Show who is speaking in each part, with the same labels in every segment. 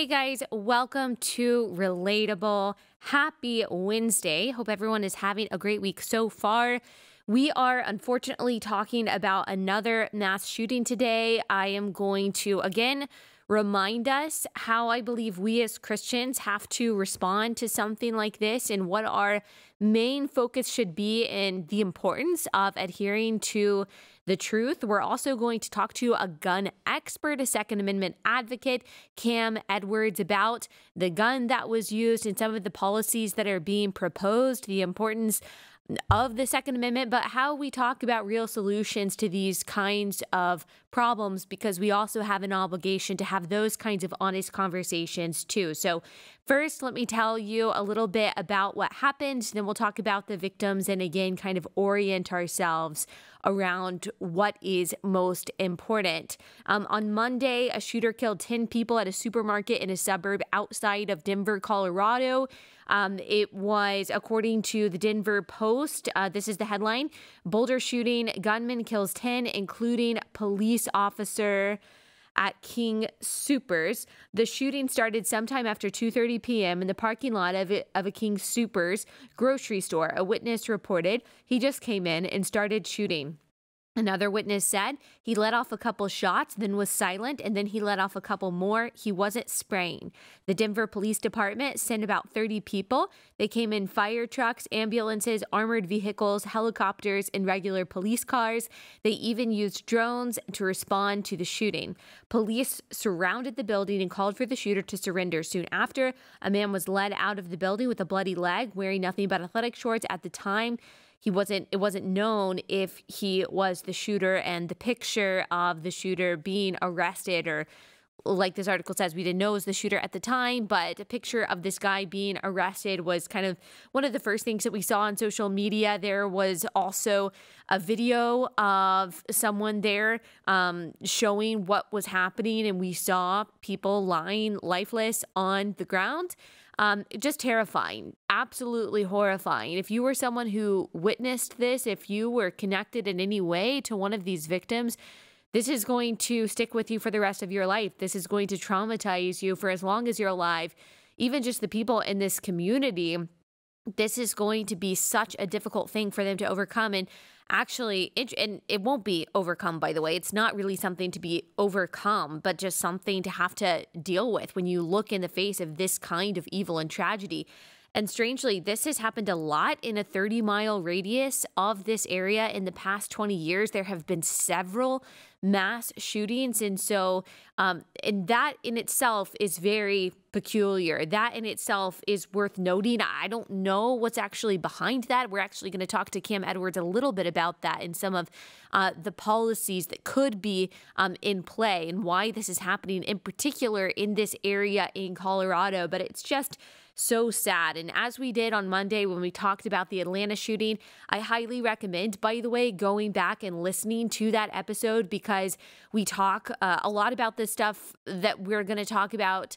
Speaker 1: Hey guys, welcome to Relatable. Happy Wednesday. Hope everyone is having a great week so far. We are unfortunately talking about another mass shooting today. I am going to again remind us how I believe we as Christians have to respond to something like this and what our main focus should be in the importance of adhering to the truth. We're also going to talk to a gun expert, a Second Amendment advocate, Cam Edwards, about the gun that was used and some of the policies that are being proposed, the importance of the Second Amendment, but how we talk about real solutions to these kinds of problems, because we also have an obligation to have those kinds of honest conversations too. So first, let me tell you a little bit about what happened. Then we'll talk about the victims and again, kind of orient ourselves around what is most important. On Monday, a shooter killed 10 people at a supermarket in a suburb outside of Denver, Colorado. It was, according to the Denver Post, this is the headline: Boulder shooting, gunman kills 10, including police officer at King Soopers. The shooting started sometime after 2:30 p.m. in the parking lot of a King Soopers grocery store. A witness reported he just came in and started shooting. Another witness said he let off a couple shots, then was silent, and then he let off a couple more. He wasn't spraying. The Denver Police Department sent about 30 people. They came in fire trucks, ambulances, armored vehicles, helicopters, and regular police cars. They even used drones to respond to the shooting. Police surrounded the building and called for the shooter to surrender. Soon after, a man was led out of the building with a bloody leg, wearing nothing but athletic shorts. At the time, it wasn't known if he was the shooter, and the picture of the shooter being arrested, or like this article says, we didn't know it was the shooter at the time, but a picture of this guy being arrested was kind of one of the first things that we saw on social media. There was also a video of someone there showing what was happening, and we saw people lying lifeless on the ground. Just terrifying, absolutely horrifying. If you were someone who witnessed this, if you were connected in any way to one of these victims, this is going to stick with you for the rest of your life. This is going to traumatize you for as long as you're alive. Even just the people in this community, this is going to be such a difficult thing for them to overcome. And actually, it won't be overcome, by the way. It's not really something to be overcome, but just something to have to deal with when you look in the face of this kind of evil and tragedy. And strangely, this has happened a lot in a 30-mile radius of this area. In the past 20 years, there have been several mass shootings. And so, and that in itself is very peculiar. That in itself is worth noting. I don't know what's actually behind that. We're actually going to talk to Cam Edwards a little bit about that and some of the policies that could be in play and why this is happening in particular in this area in Colorado. But it's just so sad. And as we did on Monday when we talked about the Atlanta shooting, I highly recommend, by the way, going back and listening to that episode, because we talk a lot about the stuff that we're going to talk about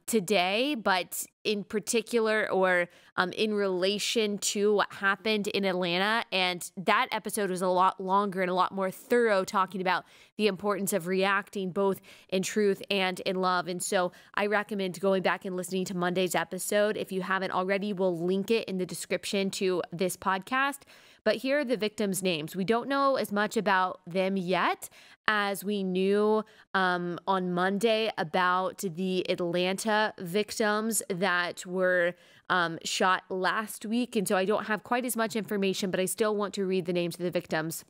Speaker 1: today, but in particular, or in relation to what happened in Atlanta. And that episode was a lot longer and a lot more thorough, talking about the importance of reacting both in truth and in love. And so I recommend going back and listening to Monday's episode. If you haven't already, we'll link it in the description to this podcast. But here are the victims' names. We don't know as much about them yet as we knew on Monday about the Atlanta victims that were shot last week. And so I don't have quite as much information, but I still want to read the names of the victims.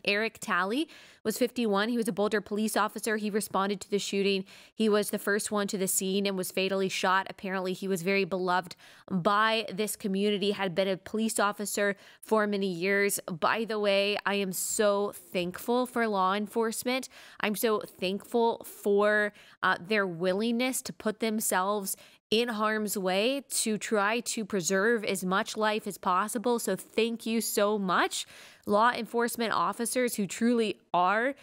Speaker 1: Eric Talley was 51. He was a Boulder police officer. He responded to the shooting. He was the first one to the scene and was fatally shot. Apparently, he was very beloved by this community, had been a police officer for many years. By the way, I am so thankful for law enforcement. I'm so thankful for their willingness to put themselves in harm's way to try to preserve as much life as possible. So thank you so much, law enforcement officers who truly are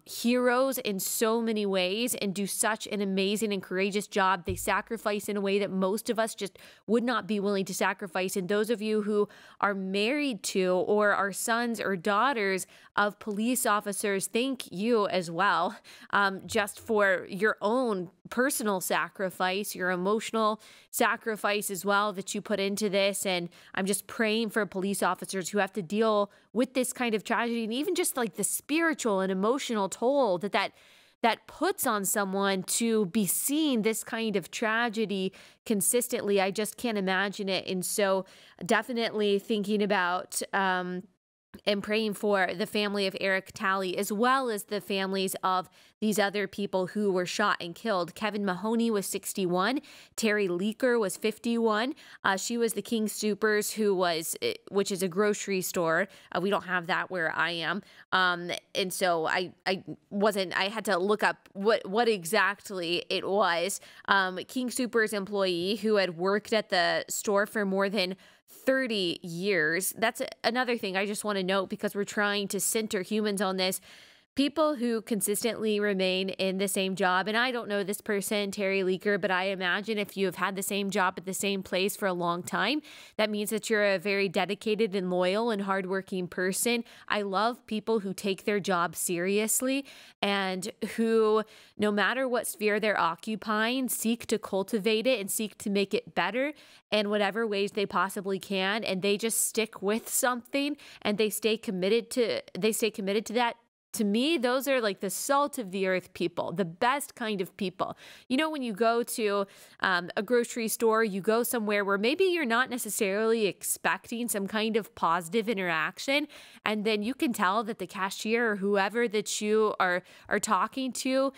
Speaker 1: heroes in so many ways and do such an amazing and courageous job. They sacrifice in a way that most of us just would not be willing to sacrifice. And those of you who are married to or are sons or daughters of police officers, thank you as well, just for your own personal sacrifice, your emotional sacrifice as well that you put into this. And I'm just praying for police officers who have to deal with this kind of tragedy, and even just like the spiritual and emotional toll that puts on someone to be seeing this kind of tragedy consistently. I just can't imagine it. And so definitely thinking about and praying for the family of Eric Talley, as well as the families of these other people who were shot and killed. Kevin Mahoney was 61. Terry Leaker was 51. She was the King Soopers, which is a grocery store. We don't have that where I am. And so I had to look up what exactly it was. King Soopers employee who had worked at the store for more than 30 years. That's another thing I just want to note, because we're trying to center humans on this. People who consistently remain in the same job, and I don't know this person, Terry Leaker, but I imagine if you have had the same job at the same place for a long time, that means that you're a very dedicated and loyal and hardworking person. I love people who take their job seriously and who, no matter what sphere they're occupying, seek to cultivate it and seek to make it better in whatever ways they possibly can. And they just stick with something and they stay committed to that. To me, those are like the salt of the earth people, the best kind of people. You know, when you go to a grocery store, you go somewhere where maybe you're not necessarily expecting some kind of positive interaction, and then you can tell that the cashier or whoever that you are talking to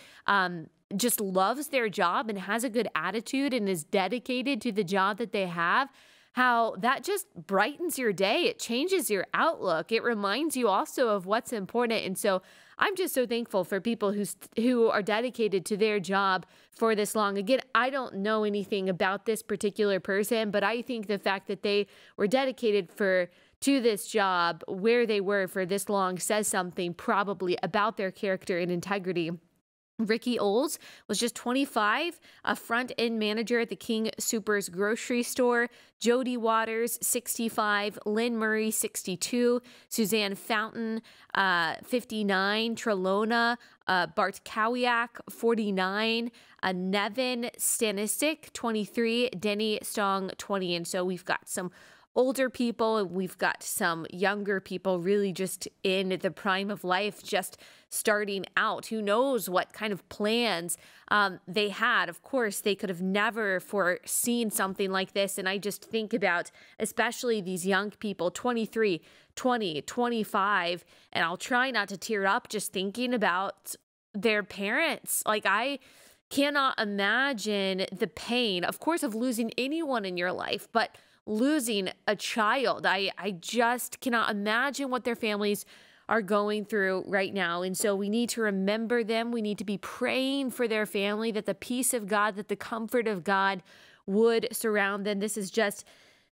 Speaker 1: just loves their job and has a good attitude and is dedicated to the job that they have. How that just brightens your day. It changes your outlook. It reminds you also of what's important. And so I'm just so thankful for people who are dedicated to their job for this long. Again, I don't know anything about this particular person, but I think the fact that they were dedicated to this job where they were for this long says something probably about their character and integrity. Ricky Olds was just 25, a front-end manager at the King Soopers grocery store. Jody Waters, 65. Lynn Murray, 62. Suzanne Fountain, 59. Trelona Bartkowiak, 49. Nevin Stanisic, 23. Denny Stong, 20. And so we've got some older people, we've got some younger people really just in the prime of life, just starting out. Who knows what kind of plans they had. Of course, they could have never foreseen something like this. And I just think about especially these young people, 23, 20, 25, and I'll try not to tear up just thinking about their parents. Like, I cannot imagine the pain, of course, of losing anyone in your life, but losing a child. I just cannot imagine what their families are going through right now. And so we need to remember them. We need to be praying for their family, that the peace of God, that the comfort of God would surround them. This is just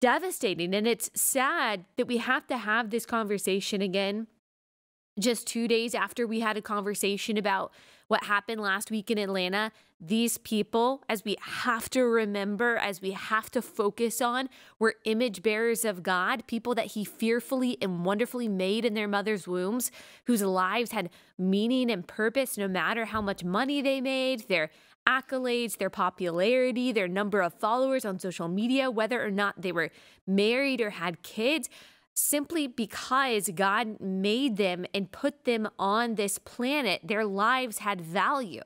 Speaker 1: devastating. And it's sad that we have to have this conversation again, just 2 days after we had a conversation about what happened last week in Atlanta. These people, as we have to remember, as we have to focus on, were image bearers of God, people that he fearfully and wonderfully made in their mother's wombs, whose lives had meaning and purpose no matter how much money they made, their accolades, their popularity, their number of followers on social media, whether or not they were married or had kids. Simply because God made them and put them on this planet, their lives had value.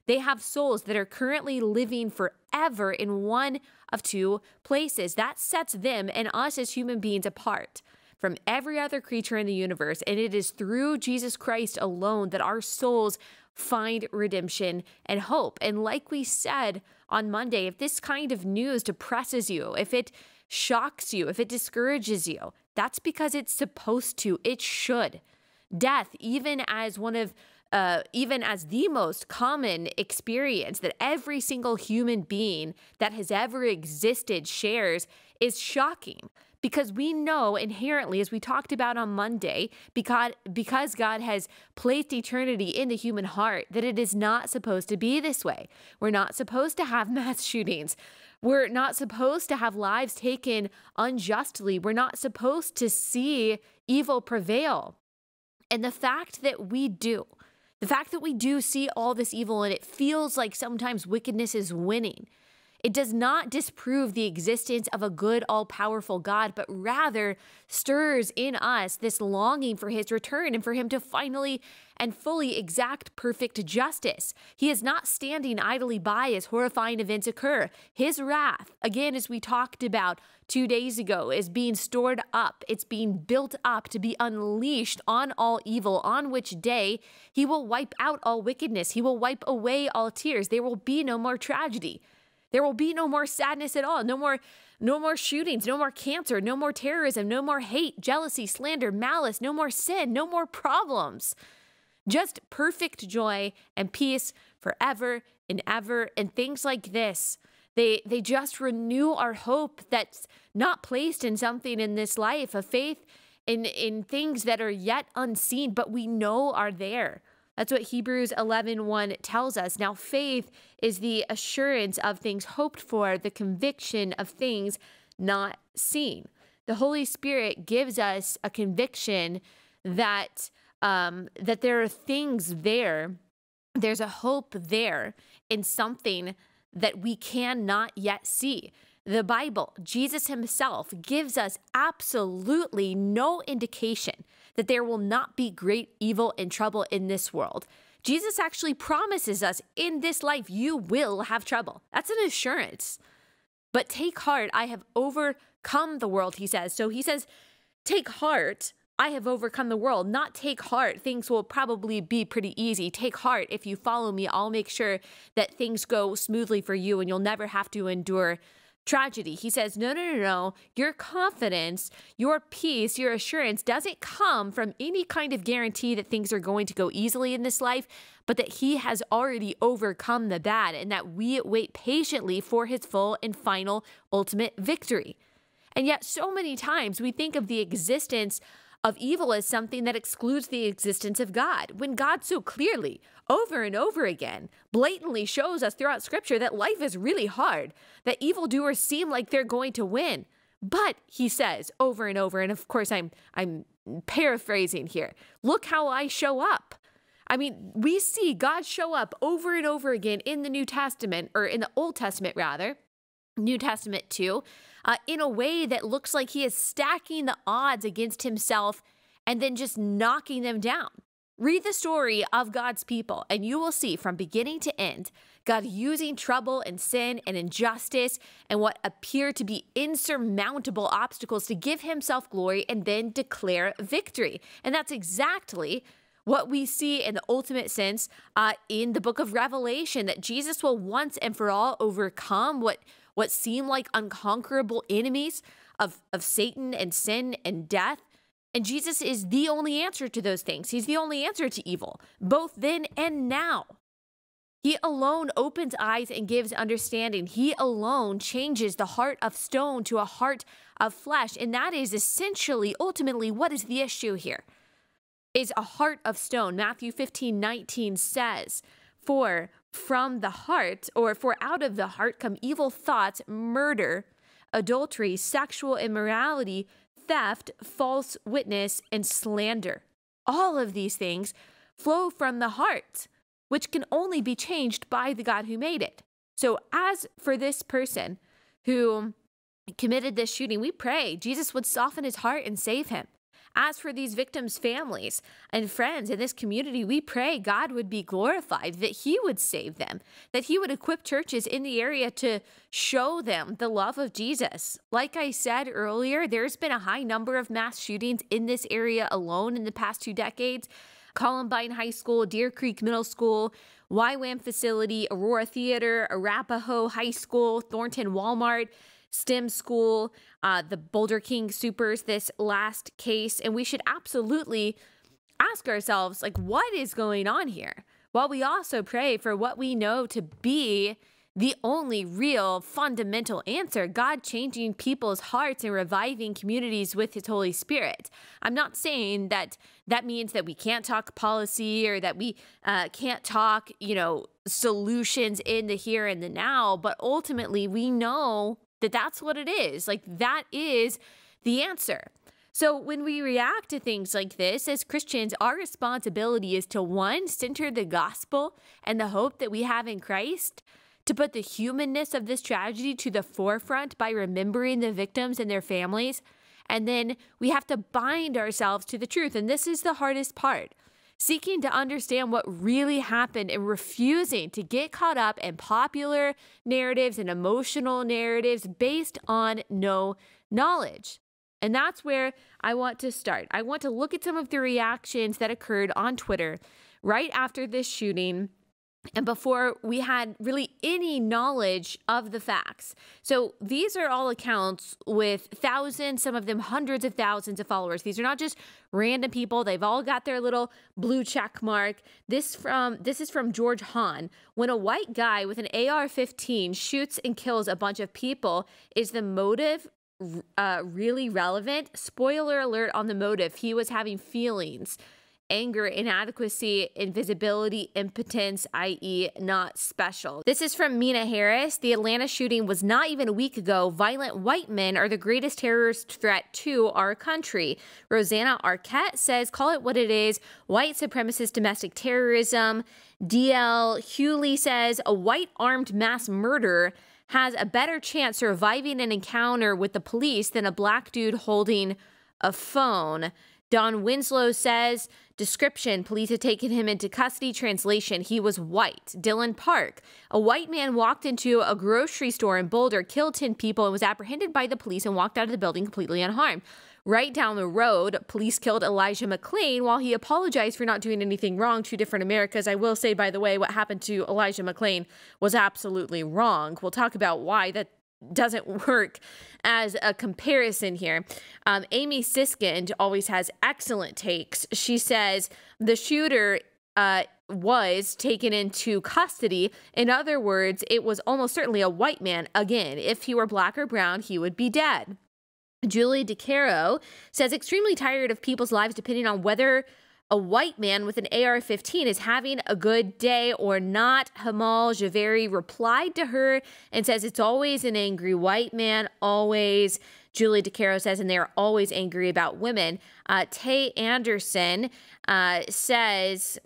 Speaker 1: They have souls that are currently living forever in one of two places. That sets them and us as human beings apart from every other creature in the universe. And it is through Jesus Christ alone that our souls find redemption and hope. And like we said on Monday, if this kind of news depresses you, if it shocks you, if it discourages you, that's because it's supposed to. It should. Death, even as the most common experience that every single human being that has ever existed shares, is shocking because we know inherently, as we talked about on Monday, because God has placed eternity in the human heart, that it is not supposed to be this way. We're not supposed to have mass shootings. We're not supposed to have lives taken unjustly. We're not supposed to see evil prevail. And the fact that we do see all this evil and it feels like sometimes wickedness is winning, it does not disprove the existence of a good, all-powerful God, but rather stirs in us this longing for his return and for him to finally and fully exact perfect justice. He is not standing idly by as horrifying events occur. His wrath, again, as we talked about 2 days ago, is being stored up. It's being built up to be unleashed on all evil, on which day he will wipe out all wickedness. He will wipe away all tears. There will be no more tragedy. There will be no more sadness at all. No more shootings, no more cancer, no more terrorism, no more hate, jealousy, slander, malice, no more sin, no more problems. Just perfect joy and peace forever and ever. And things like this, they just renew our hope that's not placed in something in this life, a faith in things that are yet unseen, but we know are there. That's what Hebrews 11:1 tells us. Now, faith is the assurance of things hoped for, the conviction of things not seen. The Holy Spirit gives us a conviction that there are things there. There's a hope there in something that we cannot yet see. The Bible, Jesus himself, gives us absolutely no indication that there will not be great evil and trouble in this world. Jesus actually promises us in this life, you will have trouble. That's an assurance. But take heart, I have overcome the world, he says. So he says, take heart, I have overcome the world. Not take heart, things will probably be pretty easy. Take heart, if you follow me, I'll make sure that things go smoothly for you and you'll never have to endure tragedy. He says, no. Your confidence, your peace, your assurance doesn't come from any kind of guarantee that things are going to go easily in this life, but that he has already overcome the bad and that we wait patiently for his full and final ultimate victory. And yet so many times we think of the existence of evil as something that excludes the existence of God, when God so clearly, over and over again, blatantly shows us throughout Scripture that life is really hard, that evildoers seem like they're going to win. But he says over and over, and of course I'm paraphrasing here, look how I show up. I mean, we see God show up over and over again in the New Testament, or in the Old Testament rather, New Testament too, in a way that looks like he is stacking the odds against himself and then just knocking them down. Read the story of God's people, and you will see from beginning to end, God using trouble and sin and injustice and what appear to be insurmountable obstacles to give himself glory and then declare victory. And that's exactly what we see in the ultimate sense in the book of Revelation, that Jesus will once and for all overcome what seem like unconquerable enemies of Satan and sin and death. And Jesus is the only answer to those things. He's the only answer to evil, both then and now. He alone opens eyes and gives understanding. He alone changes the heart of stone to a heart of flesh. And that is essentially, ultimately, what is the issue here? Is a heart of stone. Matthew 15:19 says, for from the heart, or for out of the heart come evil thoughts, murder, adultery, sexual immorality, theft, false witness, and slander. All of these things flow from the heart, which can only be changed by the God who made it. So as for this person who committed this shooting, we pray Jesus would soften his heart and save him. As for these victims' families and friends in this community, we pray God would be glorified, that he would save them, that he would equip churches in the area to show them the love of Jesus. Like I said earlier, there's been a high number of mass shootings in this area alone in the past 2 decades. Columbine High School, Deer Creek Middle School, YWAM facility, Aurora Theater, Arapahoe High School, Thornton Walmart, STEM school, the Boulder King Supers, this last case. And we should absolutely ask ourselves, like, what is going on here? While we also pray for what we know to be the only real fundamental answer, God changing people's hearts and reviving communities with his Holy Spirit. I'm not saying that that means that we can't talk policy or that we can't talk, solutions in the here and the now, but ultimately we know that that's what it is. Like, that is the answer. So when we react to things like this as Christians, our responsibility is to, one, center the gospel and the hope that we have in Christ, to put the humanness of this tragedy to the forefront by remembering the victims and their families. And then we have to bind ourselves to the truth. And this is the hardest part. Seeking to understand what really happened and refusing to get caught up in popular narratives and emotional narratives based on no knowledge. And that's where I want to start. I want to look at some of the reactions that occurred on Twitter right after this shooting and before we had really any knowledge of the facts. So these are all accounts with thousands, some of them hundreds of thousands of followers. These are not just random people. They've all got their little blue check mark. This is from George Hahn. When a white guy with an AR-15 shoots and kills a bunch of people, is the motive really relevant? Spoiler alert on the motive. He was having feelings. Anger, inadequacy, invisibility, impotence, i.e. not special. This is from Mina Harris. The Atlanta shooting was not even a week ago. Violent white men are the greatest terrorist threat to our country. Rosanna Arquette says, call it what it is, white supremacist domestic terrorism. DL Hewley says, a white armed mass murderer has a better chance surviving an encounter with the police than a black dude holding a phone. Don Winslow says, description, police had taken him into custody. Translation, he was white. Dylan Park, a white man walked into a grocery store in Boulder, killed 10 people, and was apprehended by the police and walked out of the building completely unharmed. Right down the road, police killed Elijah McClain while he apologized for not doing anything wrong. Two different Americas. I will say, by the way, what happened to Elijah McClain was absolutely wrong. We'll talk about why that doesn't work as a comparison here. Amy Siskind always has excellent takes. She says the shooter was taken into custody. In other words, it was almost certainly a white man. Again, if he were black or brown, he would be dead. Julie DeCaro says, extremely tired of people's lives depending on whether a white man with an AR-15 is having a good day or not. Hamal Javeri replied to her and says, it's always an angry white man, always. Julie DeCaro says, and they're always angry about women. Tay Anderson says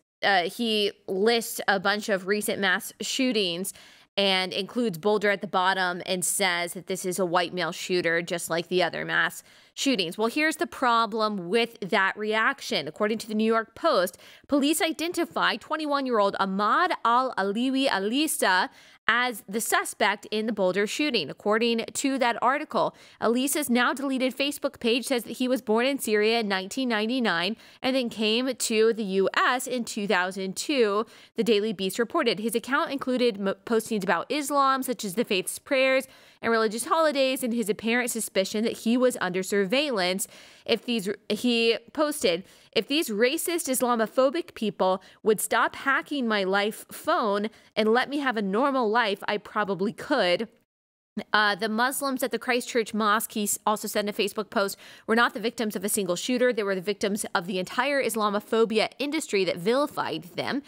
Speaker 1: he lists a bunch of recent mass shootings and includes Boulder at the bottom and says that this is a white male shooter, just like the other mass shootings. Well, here's the problem with that reaction. According to the New York Post, police identify 21-year-old Ahmad Al-Aliwi Alisa as the suspect in the Boulder shooting. According to that article, Alisa's now deleted Facebook page says that he was born in Syria in 1999 and then came to the U.S. in 2002, the Daily Beast reported. His account included postings about Islam, such as the faith's prayers and religious holidays, and his apparent suspicion that he was under surveillance. He posted, if these racist Islamophobic people would stop hacking my life phone and let me have a normal life, I probably could. The Muslims at the Christchurch Mosque, he also sent a Facebook post, were not the victims of a single shooter. They were the victims of the entire Islamophobia industry that vilified them.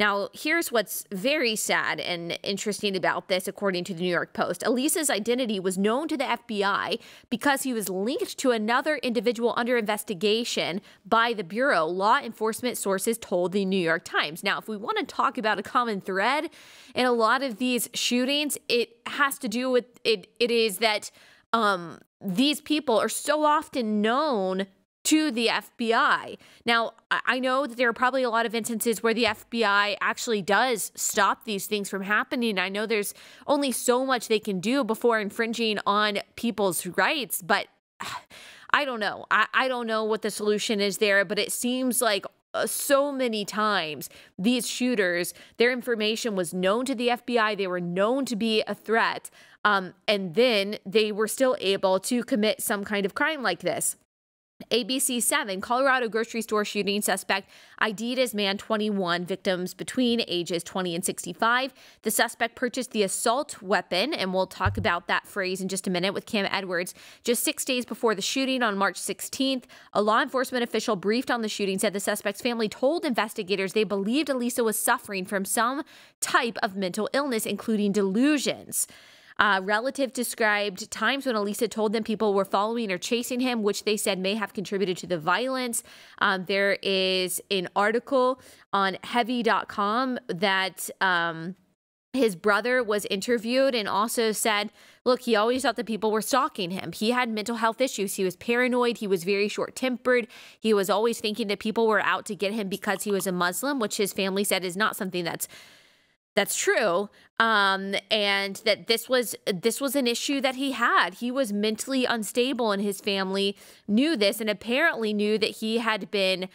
Speaker 1: Now, here's what's very sad and interesting about this, according to the New York Post. Elisa's identity was known to the FBI because he was linked to another individual under investigation by the Bureau. Law enforcement sources told the New York Times. Now, if we want to talk about a common thread in a lot of these shootings, it has to do with it is that these people are so often known to the FBI. Now, I know that there are probably a lot of instances where the FBI actually does stop these things from happening. I know there's only so much they can do before infringing on people's rights, but I don't know. I don't know what the solution is there, but it seems like so many times these shooters, their information was known to the FBI. They were known to be a threat. And then they were still able to commit some kind of crime like this. ABC7, Colorado grocery store shooting suspect ID'd as man 21, victims between ages 20 and 65. The suspect purchased the assault weapon, and we'll talk about that phrase in just a minute with Cam Edwards. Just 6 days before the shooting on March 16th, a law enforcement official briefed on the shooting said the suspect's family told investigators they believed Elisa was suffering from some type of mental illness, including delusions. Relatives described times when Elisa told them people were following or chasing him, which they said may have contributed to the violence. There is an article on heavy.com that his brother was interviewed and also said, look, he always thought that people were stalking him. He had mental health issues. He was paranoid. He was very short-tempered. He was always thinking that people were out to get him because he was a Muslim, which his family said is not something that's true, and that this was an issue that he had. He was mentally unstable, and his family knew this, and apparently knew that he had been.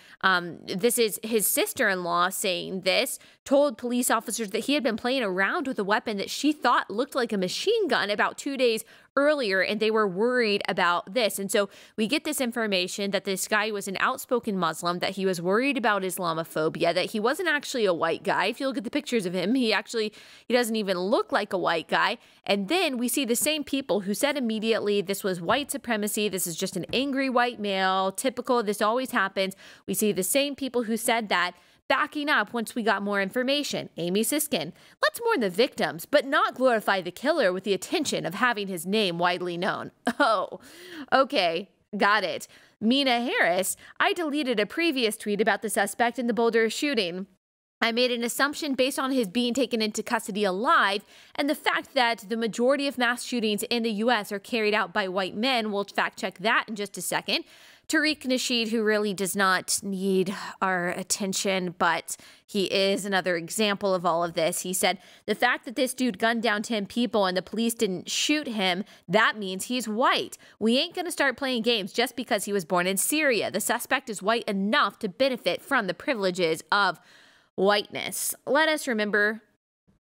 Speaker 1: This is his sister-in-law saying this. Told police officers that he had been playing around with a weapon that she thought looked like a machine gun about 2 days earlier, and they were worried about this. And so we get this information that this guy was an outspoken Muslim, that he was worried about Islamophobia, that he wasn't actually a white guy. If you look at the pictures of him, he doesn't even look like a white guy. And then we see the same people who said immediately this was white supremacy, this is just an angry white male, typical, this always happens. We see the same people who said that backing up once we got more information. Amy Siskin, let's mourn the victims, but not glorify the killer with the attention of having his name widely known. Oh, okay, got it. Mina Harris, I deleted a previous tweet about the suspect in the Boulder shooting. I made an assumption based on his being taken into custody alive and the fact that the majority of mass shootings in the U.S. are carried out by white men. We'll fact check that in just a second. Tariq Nasheed, who really does not need our attention, but he is another example of all of this. He said, the fact that this dude gunned down 10 people and the police didn't shoot him, that means he's white. We ain't going to start playing games just because he was born in Syria. The suspect is white enough to benefit from the privileges of whiteness. Let us remember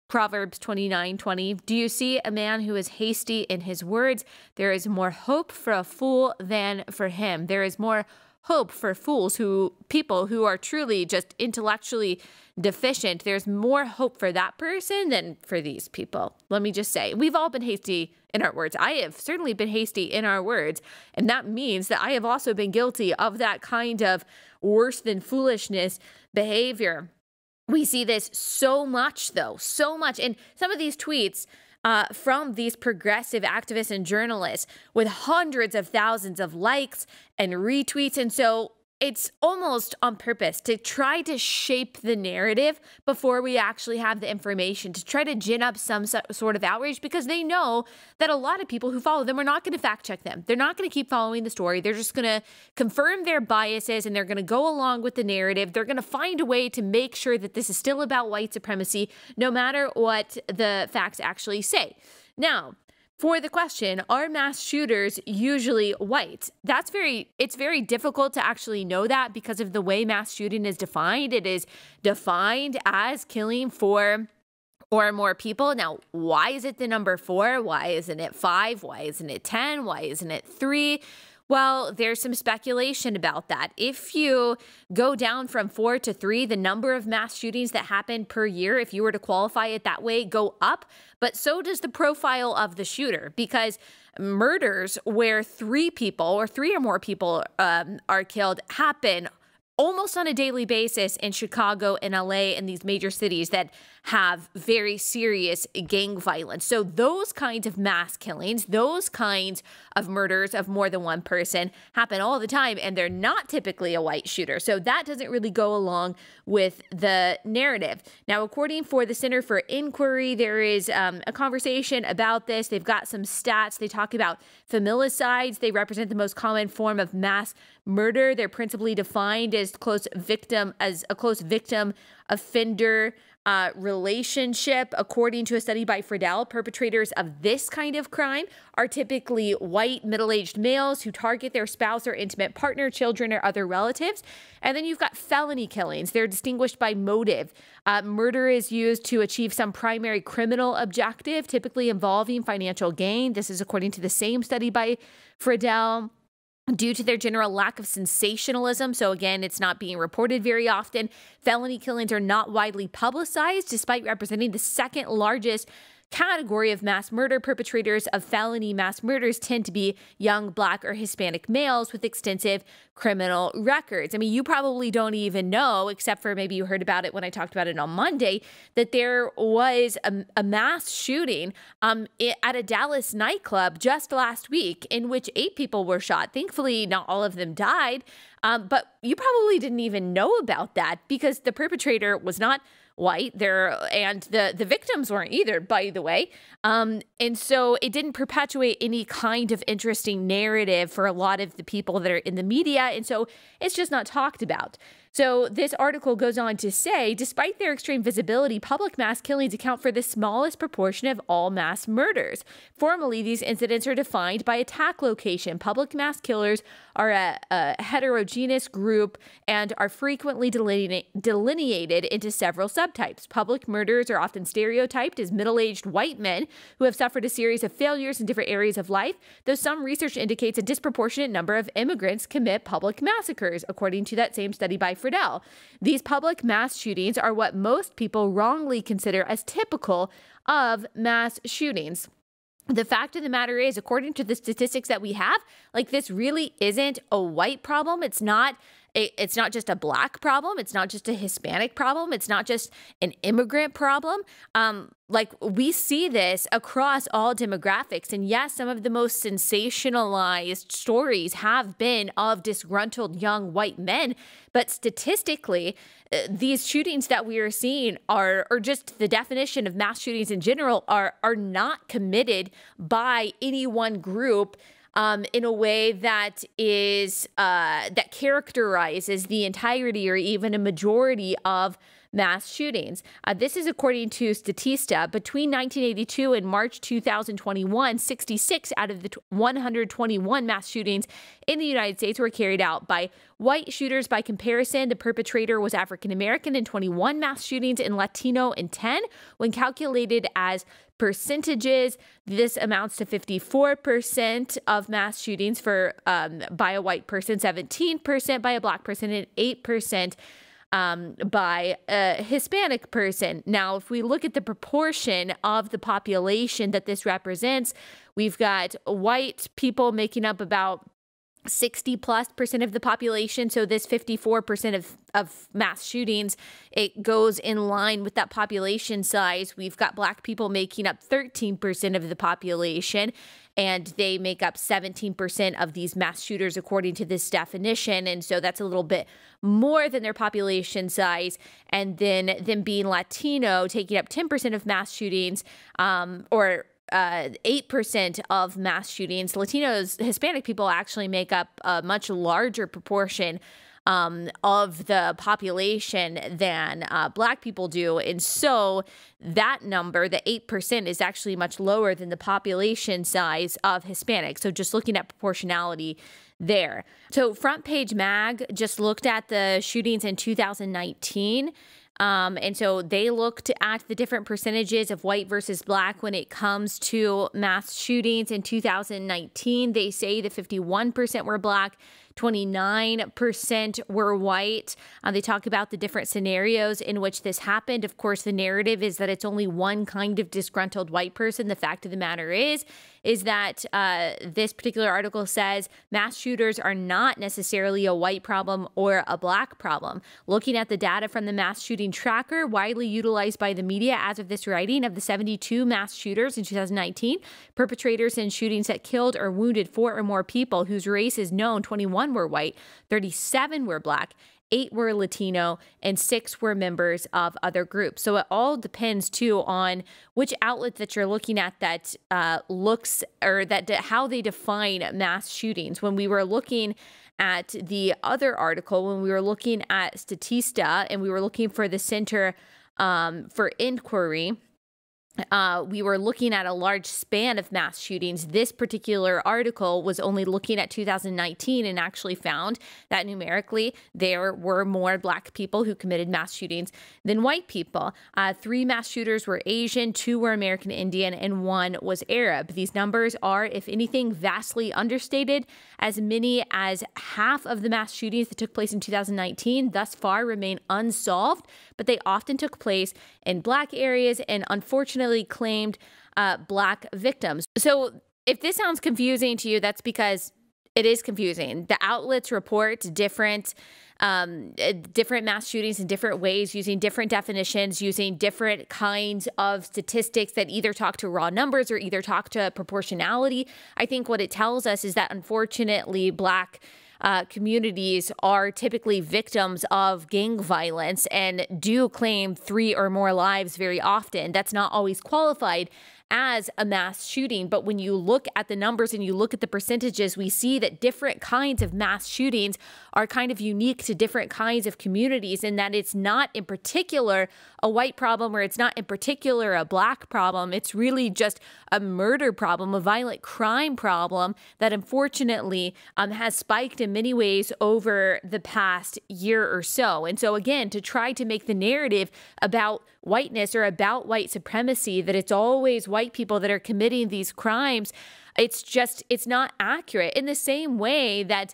Speaker 1: Proverbs 29:20. Do you see a man who is hasty in his words? There is more hope for a fool than for him. There is more hope for fools, people who are truly just intellectually deficient. There's more hope for that person than for these people. Let me just say, we've all been hasty in our words. I have certainly been hasty in our words, and that means that I have also been guilty of that kind of worse than foolishness behavior. We see this so much, though, so much. And some of these tweets from these progressive activists and journalists with hundreds of thousands of likes and retweets. And so it's almost on purpose to try to shape the narrative before we actually have the information, to try to gin up some sort of outrage, because they know that a lot of people who follow them are not going to fact check them. They're not going to keep following the story. They're just going to confirm their biases, and they're going to go along with the narrative. They're going to find a way to make sure that this is still about white supremacy, no matter what the facts actually say. Now, for the question, are mass shooters usually white? It's very difficult to actually know that because of the way mass shooting is defined. It is defined as killing 4 or more people. Now, why is it the number 4? Why isn't it 5? Why isn't it 10? Why isn't it 3? Well, there's some speculation about that. If you go down from 4 to 3, the number of mass shootings that happen per year, if you were to qualify it that way, go up. But so does the profile of the shooter, because murders where 3 people or 3 or more people are killed happen almost on a daily basis in Chicago and LA and these major cities that have very serious gang violence. So those kinds of mass killings, those kinds of murders of more than one person happen all the time, and they're not typically a white shooter. So that doesn't really go along with the narrative. Now, according for the Center for Inquiry, there is a conversation about this. They've got some stats. They talk about familicides. They represent the most common form of mass murder. They're principally defined as a close victim offender relationship. According to a study by Friedel, perpetrators of this kind of crime are typically white, middle-aged males who target their spouse or intimate partner, children, or other relatives. And then you've got felony killings. They're distinguished by motive. Murder is used to achieve some primary criminal objective, typically involving financial gain. This is according to the same study by Friedel. due to their general lack of sensationalism. So again, it's not being reported very often. Felony killings are not widely publicized, despite representing the second largest category of mass murder. Perpetrators of felony mass murders tend to be young Black or Hispanic males with extensive criminal records. I mean, you probably don't even know, except for maybe you heard about it when I talked about it on Monday, that there was a mass shooting at a Dallas nightclub just last week in which 8 people were shot. Thankfully, not all of them died, but you probably didn't even know about that because the perpetrator was not white there, and the victims weren't either, by the way. And so it didn't perpetuate any kind of interesting narrative for a lot of the people that are in the media. And so it's just not talked about. So this article goes on to say, despite their extreme visibility, public mass killings account for the smallest proportion of all mass murders. Formally, these incidents are defined by attack location. Public mass killers are a heterogeneous group and are frequently delineated into several subtypes. Public murders are often stereotyped as middle-aged white men who have suffered a series of failures in different areas of life, though some research indicates a disproportionate number of immigrants commit public massacres, according to that same study by Friedel. These public mass shootings are what most people wrongly consider as typical of mass shootings. The fact of the matter is, according to the statistics that we have, like, this really isn't a white problem. It's not just a Black problem. It's not just a Hispanic problem. It's not just an immigrant problem. Like, we see this across all demographics. And yes, some of the most sensationalized stories have been of disgruntled young white men. But statistically, these shootings that we are seeing or just the definition of mass shootings in general, are not committed by any one group in a way that is that characterizes the entirety or even a majority of mass shootings. This is according to Statista. Between 1982 and March 2021, 66 out of the 121 mass shootings in the United States were carried out by white shooters. By comparison, the perpetrator was African American in 21 mass shootings and Latino in 10. When calculated as percentages, this amounts to 54% of mass shootings by a white person, 17% by a Black person, and 8% by a Hispanic person. Now, if we look at the proportion of the population that this represents, we've got white people making up about 60+% of the population. So this 54% of mass shootings, it goes in line with that population size. We've got Black people making up 13% of the population, and they make up 17% of these mass shooters according to this definition. And so that's a little bit more than their population size. And then them being Latino, taking up 10% of mass shootings, or 8% of mass shootings. Latinos, Hispanic people actually make up a much larger proportion of the population than Black people do. And so that number, the 8%, is actually much lower than the population size of Hispanics. So just looking at proportionality there. So Front Page Mag just looked at the shootings in 2019. And so they looked at the different percentages of white versus Black when it comes to mass shootings in 2019. They say that 51% were Black, 29% were white. They talk about the different scenarios in which this happened. Of course, the narrative is that it's only one kind of disgruntled white person. The fact of the matter is that this particular article says mass shooters are not necessarily a white problem or a Black problem. Looking at the data from the mass shooting tracker, widely utilized by the media as of this writing, of the 72 mass shooters in 2019, perpetrators in shootings that killed or wounded 4 or more people whose race is known, 21 were white, 37 were Black, 8 were Latino, and 6 were members of other groups. So it all depends too on which outlet that you're looking at that looks, or that how they define mass shootings. When we were looking at the other article, when we were looking at Statista and we were looking for the Center for Inquiry, we were looking at a large span of mass shootings. This particular article was only looking at 2019 and actually found that numerically there were more Black people who committed mass shootings than white people. 3 mass shooters were Asian, 2 were American Indian, and 1 was Arab. These numbers are, if anything, vastly understated. As many as half of the mass shootings that took place in 2019 thus far remain unsolved, but they often took place in Black areas and unfortunately claimed Black victims. So if this sounds confusing to you, that's because it is confusing. The outlets report different mass shootings in different ways, using different definitions, using different kinds of statistics that either talk to raw numbers or either talk to proportionality. I think what it tells us is that unfortunately Black communities are typically victims of gang violence and do claim 3 or more lives very often. That's not always qualified as a mass shooting, but when you look at the numbers and you look at the percentages, we see that different kinds of mass shootings are kind of unique to different kinds of communities, and that it's not in particular a white problem or it's not in particular a Black problem. It's really just a murder problem, a violent crime problem that unfortunately has spiked in many ways over the past year or so. And so again, to try to make the narrative about whiteness or about white supremacy, that it's always white people that are committing these crimes, it's not accurate. In the same way that,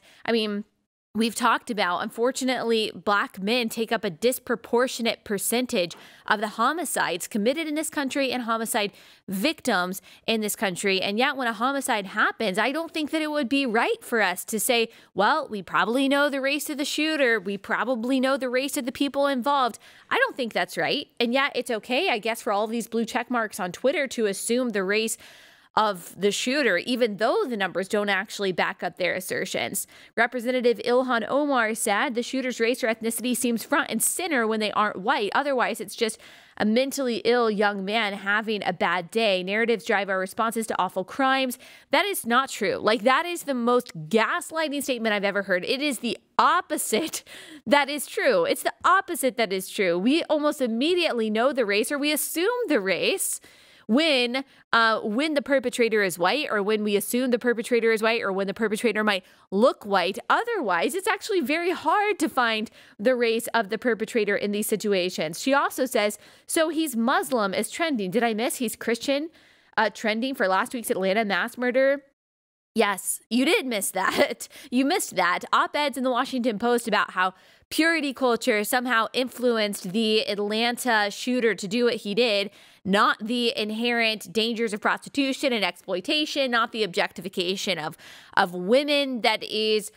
Speaker 1: we've talked about, unfortunately, Black men take up a disproportionate percentage of the homicides committed in this country and homicide victims in this country. And yet when a homicide happens, I don't think that it would be right for us to say, well, we probably know the race of the shooter. We probably know the race of the people involved. I don't think that's right. And yet it's okay, I guess, for all of these blue check marks on Twitter to assume the race of the shooter, even though the numbers don't actually back up their assertions. Representative Ilhan Omar said the shooter's race or ethnicity seems front and center when they aren't white. Otherwise, it's just a mentally ill young man having a bad day. Narratives drive our responses to awful crimes. That is not true. That is the most gaslighting statement I've ever heard. It is the opposite that is true. It's the opposite that is true. We almost immediately know the race, or we assume the race, when the perpetrator is white, or when we assume the perpetrator is white, or when the perpetrator might look white. Otherwise, it's actually very hard to find the race of the perpetrator in these situations. She also says, so he's Muslim is trending. Did I miss? He's Christian trending for last week's Atlanta mass murder. Yes, you did miss that. You missed that. Op-eds in the Washington Post about how purity culture somehow influenced the Atlanta shooter to do what he did, not the inherent dangers of prostitution and exploitation, not the objectification of women that is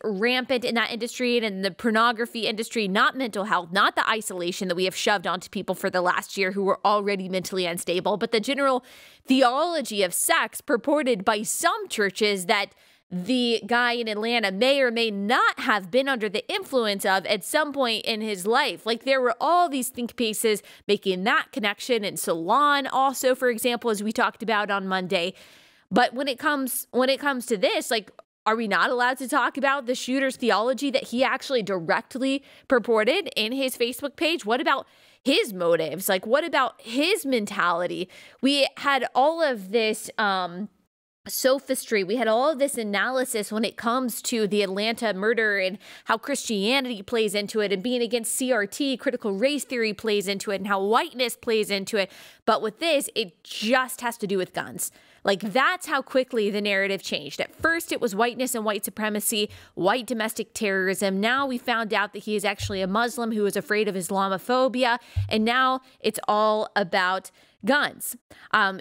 Speaker 1: rampant in that industry and in the pornography industry, not mental health, not the isolation that we have shoved onto people for the last year who were already mentally unstable, but the general theology of sex purported by some churches that the guy in Atlanta may or may not have been under the influence of at some point in his life. There were all these think pieces making that connection, and Salon also, for example, as we talked about on Monday. But when it comes to this, are we not allowed to talk about the shooter's theology that he actually directly purported in his Facebook page? What about his motives? What about his mentality? We had all of this sophistry. We had all of this analysis when it comes to the Atlanta murder and how Christianity plays into it, and being against CRT, critical race theory, plays into it, and how whiteness plays into it. But with this, it just has to do with guns. That's how quickly the narrative changed. At first, it was whiteness and white supremacy, white domestic terrorism. Now we found out that he is actually a Muslim who is afraid of Islamophobia. And now it's all about guns.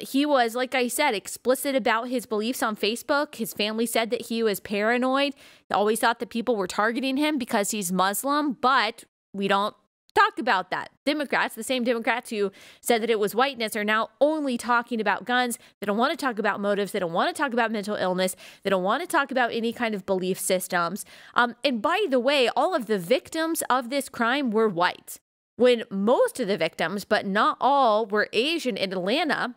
Speaker 1: He was, like I said, explicit about his beliefs on Facebook. His family said that he was paranoid. They always thought that people were targeting him because he's Muslim, but we don't talk about that. Democrats, the same Democrats who said that it was whiteness, are now only talking about guns. They don't want to talk about motives. They don't want to talk about mental illness. They don't want to talk about any kind of belief systems. And by the way, all of the victims of this crime were white. When most of the victims, but not all, were Asian in Atlanta,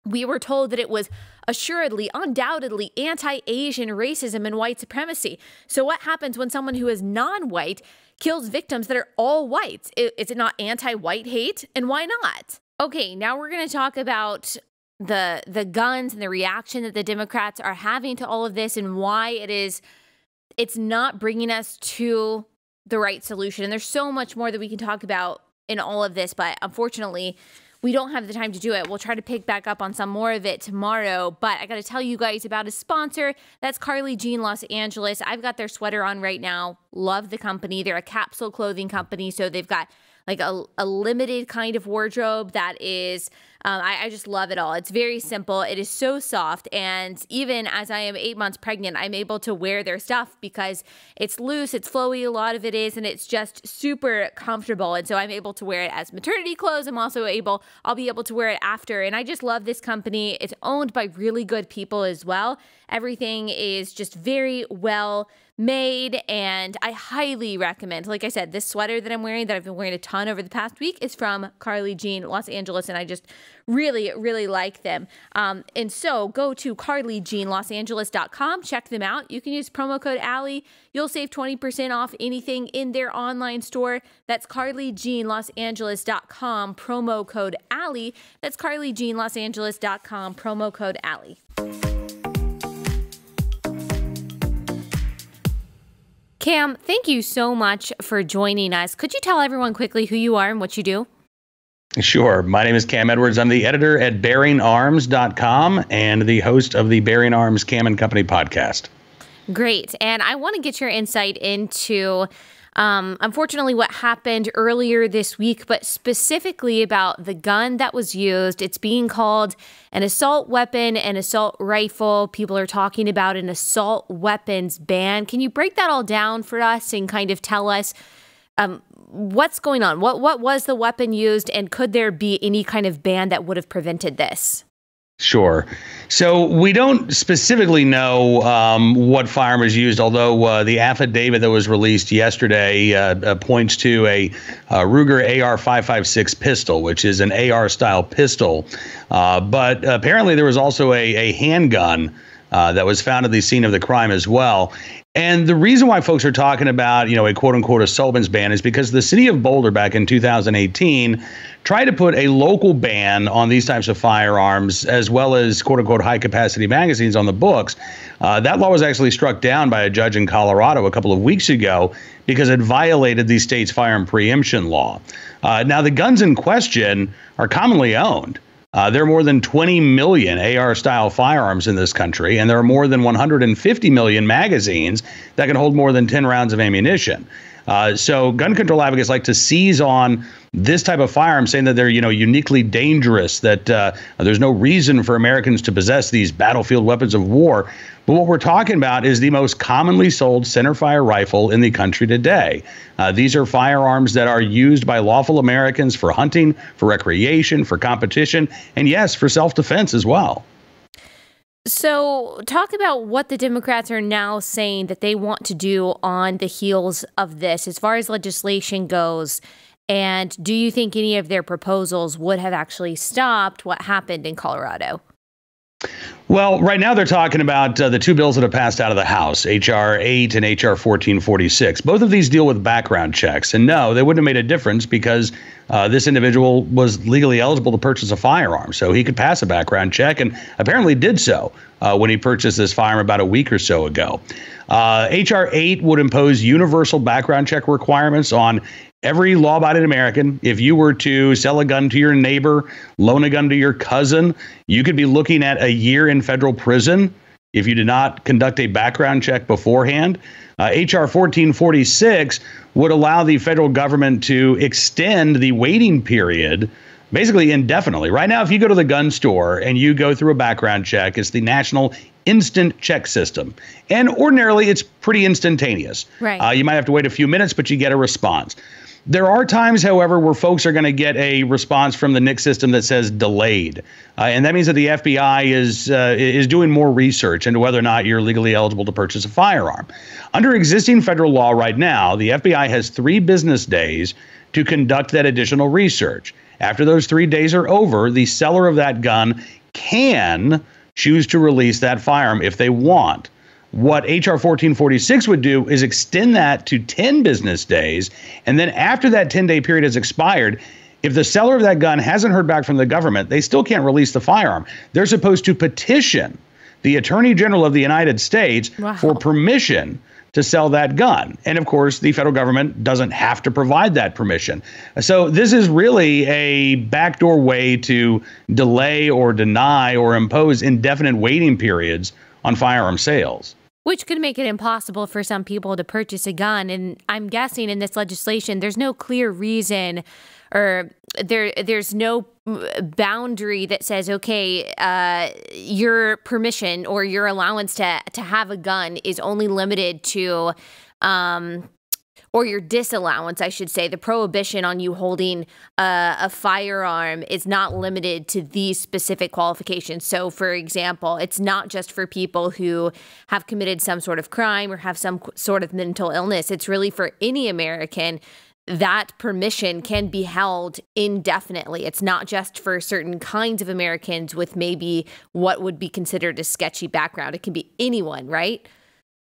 Speaker 1: we were told that it was assuredly, undoubtedly anti-Asian racism and white supremacy. So what happens when someone who is non-white kills victims that are all whites? Is it not anti-white hate? And why not? Okay, now we're going to talk about the guns and the reaction that the Democrats are having to all of this and why it's not bringing us to the right solution. And there's so much more that we can talk about in all of this, but unfortunately, we don't have the time to do it. We'll try to pick back up on some more of it tomorrow, but I got to tell you guys about a sponsor. That's Carly Jean Los Angeles. I've got their sweater on right now. Love the company. They're a capsule clothing company, so they've got like a limited kind of wardrobe that is, I just love it all. It's very simple. It is so soft. And even as I am 8 months pregnant, I'm able to wear their stuff because it's loose, it's flowy, a lot of it is, and it's just super comfortable. And so I'm able to wear it as maternity clothes. I'll be able to wear it after. And I just love this company. It's owned by really good people as well. Everything is just very well made, and I highly recommend. Like I said, this sweater that I'm wearing, that I've been wearing a ton over the past week, is from Carly Jean Los Angeles, and I just really, really like them. And so go to carlyjeanlosangeles.com, check them out. You can use promo code Allie. You'll save 20% off anything in their online store. That's carlyjeanlosangeles.com, promo code Allie. That's carlyjeanlosangeles.com, promo code Allie. Cam, thank you so much for joining us. Could you tell everyone quickly who you are and what you do?
Speaker 2: Sure. My name is Cam Edwards. I'm the editor at BearingArms.com and the host of the Bearing Arms Cam and Company podcast.
Speaker 1: Great. And I want to get your insight into, unfortunately, what happened earlier this week, but specifically about the gun that was used. It's being called an assault weapon, an assault rifle. People are talking about an assault weapons ban. Can you break that all down for us and kind of tell us what's going on? What was the weapon used, and could there be any kind of ban that would have prevented this?
Speaker 2: Sure. So we don't specifically know what firearm was used, although the affidavit that was released yesterday points to a Ruger AR-556 pistol, which is an AR-style pistol. But apparently there was also a handgun that was found at the scene of the crime as well. And the reason why folks are talking about, a quote-unquote assault weapons ban is because the city of Boulder back in 2018 tried to put a local ban on these types of firearms, as well as quote-unquote high-capacity magazines on the books. That law was actually struck down by a judge in Colorado a couple of weeks ago because it violated the state's firearm preemption law. Now, the guns in question are commonly owned. There are more than 20 million AR-style firearms in this country, and there are more than 150 million magazines that can hold more than 10 rounds of ammunition. So gun control advocates like to seize on this type of firearm, saying that they're, uniquely dangerous, that there's no reason for Americans to possess these battlefield weapons of war. But what we're talking about is the most commonly sold centerfire rifle in the country today. These are firearms that are used by lawful Americans for hunting, for recreation, for competition, and yes, for self-defense as well.
Speaker 1: So talk about what the Democrats are now saying that they want to do on the heels of this, as far as legislation goes. And do you think any of their proposals would have actually stopped what happened in Colorado?
Speaker 2: Well, right now they're talking about the two bills that have passed out of the House, H.R. 8 and H.R. 1446. Both of these deal with background checks. And no, they wouldn't have made a difference because this individual was legally eligible to purchase a firearm. So he could pass a background check, and apparently did so when he purchased this firearm about a week or so ago. H.R. 8 would impose universal background check requirements on every law-abiding American. If you were to sell a gun to your neighbor, loan a gun to your cousin, you could be looking at a year in federal prison if you did not conduct a background check beforehand. H.R. 1446 would allow the federal government to extend the waiting period basically indefinitely. Right now, if you go to the gun store and you go through a background check, it's the National Instant Check System. And ordinarily, it's pretty instantaneous.
Speaker 1: Right.
Speaker 2: You might have to wait a few minutes, but you get a response. There are times, however, where folks are going to get a response from the NIC system that says delayed. And that means that the FBI is doing more research into whether or not you're legally eligible to purchase a firearm. Under existing federal law right now, the FBI has 3 business days to conduct that additional research. After those 3 days are over, the seller of that gun can choose to release that firearm if they want. What H.R. 1446 would do is extend that to 10 business days. And then after that 10-day period has expired, If the seller of that gun hasn't heard back from the government, they still can't release the firearm. They're supposed to petition the Attorney General of the United States for permission to sell that gun. And of course, the federal government doesn't have to provide that permission. So this is really a backdoor way to delay or deny or impose indefinite waiting periods on firearm sales.
Speaker 1: Which could make it impossible for some people to purchase a gun. And I'm guessing in this legislation, there's no clear reason or there's no boundary that says, okay, your permission or your allowance to have a gun is only limited to, or your disallowance, I should say, the prohibition on you holding a firearm is not limited to these specific qualifications. So, for example, it's not just for people who have committed some sort of crime or have some sort of mental illness. It's really for any American. That permission can be held indefinitely. It's not just for certain kinds of Americans with maybe what would be considered a sketchy background. It can be anyone, right?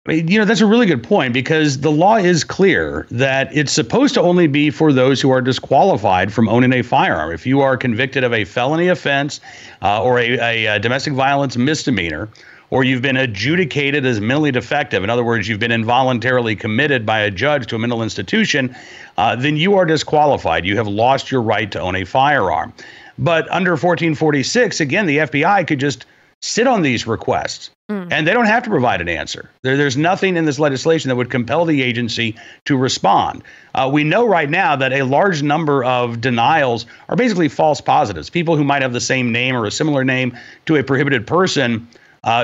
Speaker 2: That's a really good point, because the law is clear that it's supposed to only be for those who are disqualified from owning a firearm. If you are convicted of a felony offense or a domestic violence misdemeanor, or you've been adjudicated as mentally defective, in other words, you've been involuntarily committed by a judge to a mental institution, then you are disqualified. You have lost your right to own a firearm. But under 1446, again, the FBI could just sit on these requests, and they don't have to provide an answer. There's nothing in this legislation that would compel the agency to respond. We know right now that a large number of denials are basically false positives, people who might have the same name or a similar name to a prohibited person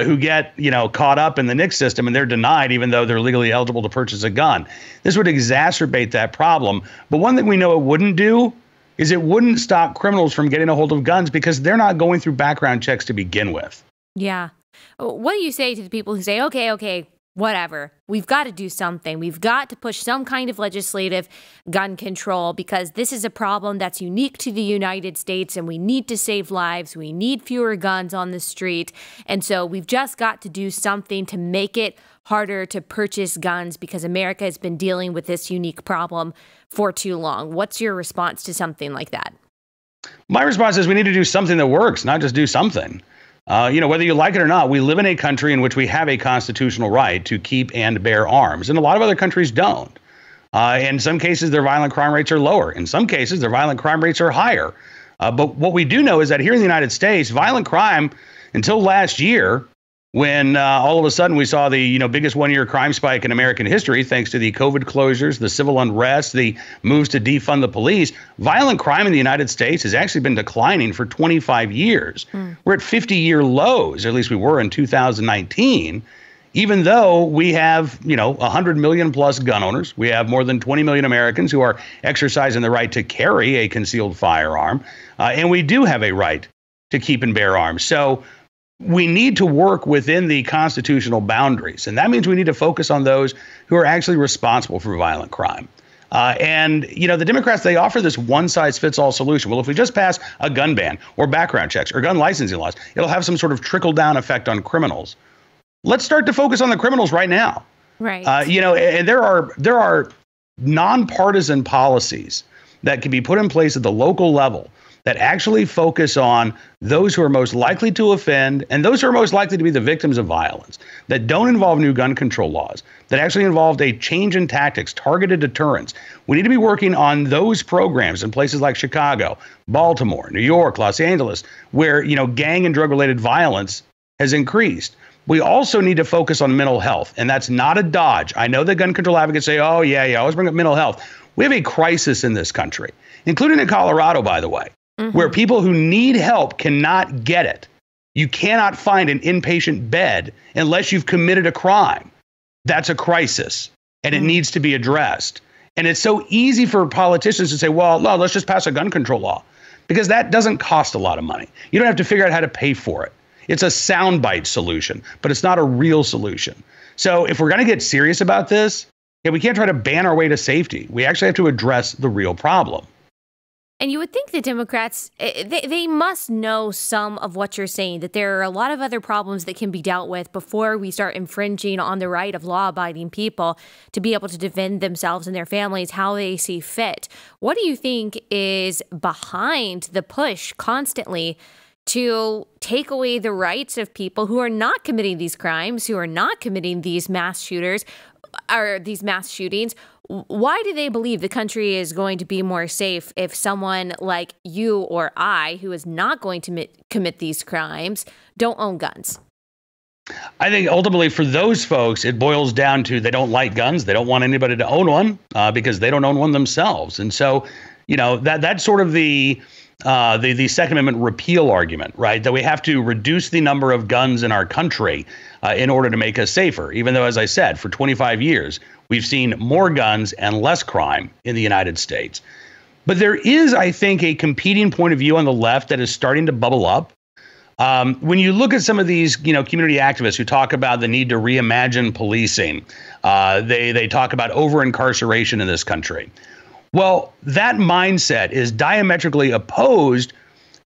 Speaker 2: who get, caught up in the NICS system, and they're denied even though they're legally eligible to purchase a gun. This would exacerbate that problem. But one thing we know it wouldn't do is it wouldn't stop criminals from getting a hold of guns, because they're not going through background checks to begin with.
Speaker 1: Yeah. What do you say to the people who say, okay, whatever, we've got to do something. We've got to push some kind of legislative gun control, because this is a problem that's unique to the United States, and we need to save lives. We need fewer guns on the street. And so we've just got to do something to make it harder to purchase guns, because America has been dealing with this unique problem for too long. What's your response to something like that?
Speaker 2: My response is we need to do something that works, not just do something. Whether you like it or not, we live in a country in which we have a constitutional right to keep and bear arms, and a lot of other countries don't. In some cases, their violent crime rates are lower. In some cases, their violent crime rates are higher. But what we do know is that here in the United States, violent crime, until last year, when all of a sudden we saw the biggest one-year crime spike in American history, thanks to the COVID closures, the civil unrest, the moves to defund the police, violent crime in the United States has actually been declining for 25 years. We're at 50-year lows, or at least we were in 2019, even though we have 100 million plus gun owners. We have more than 20 million Americans who are exercising the right to carry a concealed firearm, and we do have a right to keep and bear arms. So we need to work within the constitutional boundaries, and that means we need to focus on those who are actually responsible for violent crime. The Democrats, they offer this one-size-fits-all solution. Well, if we just pass a gun ban or background checks or gun licensing laws, it'll have some sort of trickle-down effect on criminals. Let's start to focus on the criminals right now.
Speaker 1: Right.
Speaker 2: And there are nonpartisan policies that can be put in place at the local level that actually focus on those who are most likely to offend and those who are most likely to be the victims of violence, that don't involve new gun control laws, that actually involved a change in tactics, targeted deterrence. We need to be working on those programs in places like Chicago, Baltimore, New York, Los Angeles, where, gang and drug-related violence has increased. We also need to focus on mental health, and that's not a dodge. I know that gun control advocates say, oh, yeah, always bring up mental health. We have a crisis in this country, including in Colorado, by the way, where people who need help cannot get it. You cannot find an inpatient bed unless you've committed a crime. That's a crisis, and it needs to be addressed. And it's so easy for politicians to say, well, no, let's just pass a gun control law, because that doesn't cost a lot of money. You don't have to figure out how to pay for it. It's a soundbite solution, but it's not a real solution. So if we're going to get serious about this, we can't try to ban our way to safety. We actually have to address the real problem.
Speaker 1: And you would think the Democrats, they must know some of what you're saying, that there are a lot of other problems that can be dealt with before we start infringing on the right of law-abiding people to be able to defend themselves and their families how they see fit. What do you think is behind the push constantly to take away the rights of people who are not committing these crimes, who are not committing these mass shooters or these mass shootings? Why do they believe the country is going to be more safe if someone like you or I, who is not going to commit these crimes, don't own guns?
Speaker 2: I think ultimately for those folks, it boils down to they don't like guns. They don't want anybody to own one because they don't own one themselves. And so, that's sort of the Second Amendment repeal argument, right? That we have to reduce the number of guns in our country in order to make us safer, even though, as I said, for 25 years, we've seen more guns and less crime in the United States. But there is, I think, a competing point of view on the left that is starting to bubble up. When you look at some of these, community activists who talk about the need to reimagine policing, they talk about over-incarceration in this country. Well, that mindset is diametrically opposed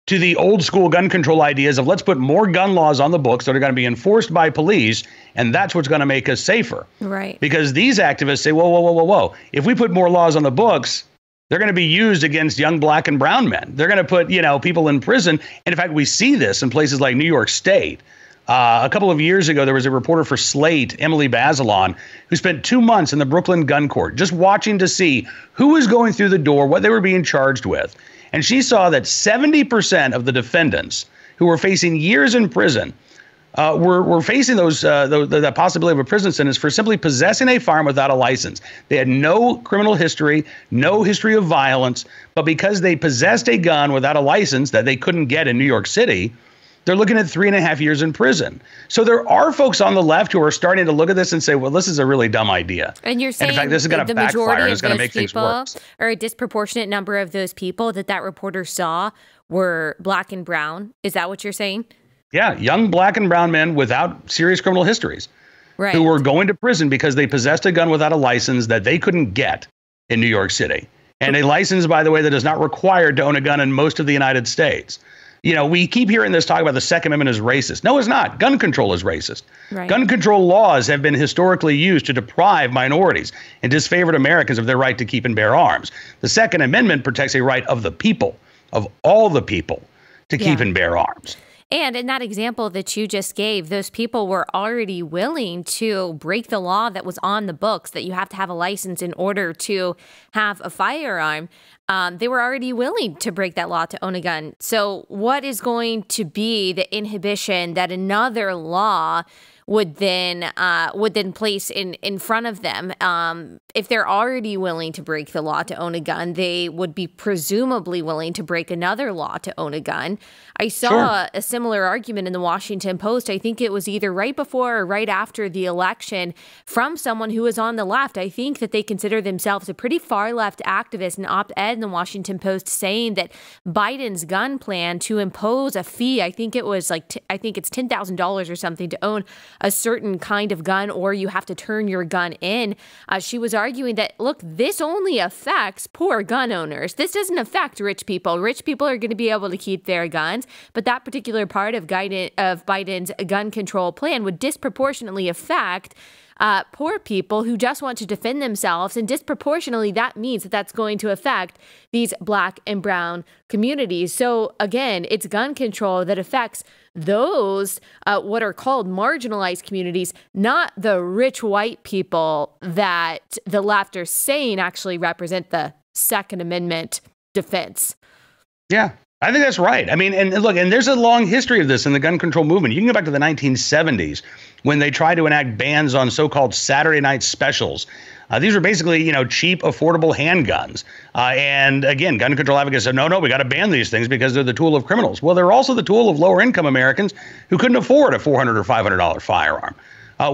Speaker 2: to the old school gun control ideas of let's put more gun laws on the books that are going to be enforced by police, and that's what's going to make us safer. Right. Because these activists say, whoa. If we put more laws on the books, they're going to be used against young black and brown men. They're going to put, people in prison. And in fact, we see this in places like New York State. A couple of years ago, there was a reporter for Slate, Emily Bazelon, who spent 2 months in the Brooklyn gun court just watching to see who was going through the door, what they were being charged with. And she saw that 70% of the defendants who were facing years in prison were facing the possibility of a prison sentence for simply possessing a firearm without a license. They had no criminal history, no history of violence, but because they possessed a gun without a license that they couldn't get in New York City, they're looking at 3.5 years in prison. So there are folks on the left who are starting to look at this and say, well, this is a really dumb idea.
Speaker 1: And you're saying,
Speaker 2: in fact, this is going to backfire and it's going to make things worse.
Speaker 1: Or a disproportionate number of those people that reporter saw were black and brown. Is that what you're saying?
Speaker 2: Yeah, young black and brown men without serious criminal histories,
Speaker 1: right,
Speaker 2: who were going to prison because they possessed a gun without a license that they couldn't get in New York City. And a license, by the way, that is not required to own a gun in most of the United States. We keep hearing this talk about the Second Amendment is racist. No, it's not. Gun control is racist. Right. Gun control laws have been historically used to deprive minorities and disfavored Americans of their right to keep and bear arms. The Second Amendment protects a right of the people, of all the people, to keep and bear arms.
Speaker 1: And in that example that you just gave, those people were already willing to break the law that was on the books, that you have to have a license in order to have a firearm. They were already willing to break that law to own a gun. So what is going to be the inhibition that another law would then place in front of them? If they're already willing to break the law to own a gun, they would be presumably willing to break another law to own a gun. I saw a similar argument in the Washington Post. I think it was either right before or right after the election from someone who was on the left. I think that they consider themselves a pretty far left activist, an op-ed in the Washington Post saying that Biden's gun plan to impose a fee, I think it was I think it's $10,000 or something to own a certain kind of gun, or you have to turn your gun in. She was arguing that, look, this only affects poor gun owners. This doesn't affect rich people. Rich people are going to be able to keep their guns, but that particular part of Biden's gun control plan would disproportionately affect poor people who just want to defend themselves. And disproportionately, that means that that's going to affect these black and brown communities. So again, it's gun control that affects those what are called marginalized communities, not the rich white people that the left are saying actually represent the Second Amendment defense.
Speaker 2: Yeah. I think that's right. I mean, and look, and there's a long history of this in the gun control movement. You can go back to the 1970s when they tried to enact bans on so-called Saturday night specials. These were basically, cheap, affordable handguns. And again, gun control advocates said, no, we got to ban these things because they're the tool of criminals. Well, they're also the tool of lower income Americans who couldn't afford a $400 or $500 firearm.